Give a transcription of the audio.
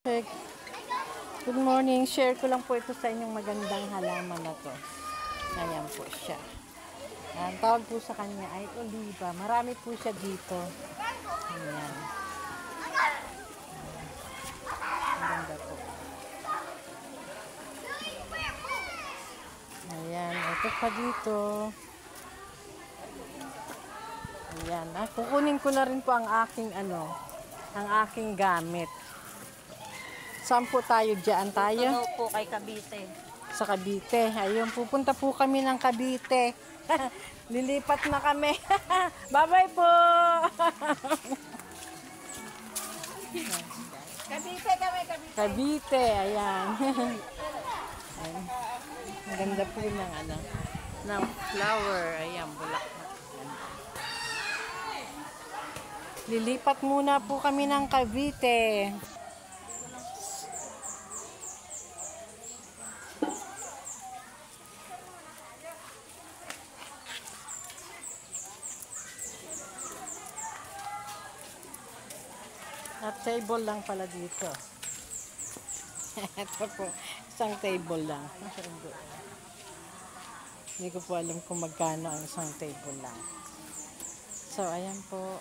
Check. Good morning. Share ko lang po ito sa inyong magandang halaman na to. Ayan po siya. Ang tawag po sa kanya ay oliva. Marami po siya dito. Ayan. Ang ganda po. Ayan. Ito pa dito. Ayan. Kukunin ko na rin po ang aking ang aking gamit. Saan po tayo? Diyan tayo? Ano po kay Cavite? Sa Cavite. Ayun, pupunta po kami ng Cavite. Lilipat na kami. Bye-bye po! Cavite kami, Cavite. Cavite, ayan. Ayan. Ang ganda po ng flower. Ayan, bulaklak. Lilipat muna po kami ng Cavite. At table lang pala dito. Ito po, isang table lang. Hindi ko po alam kung magkano ang isang table lang. So, ayan po.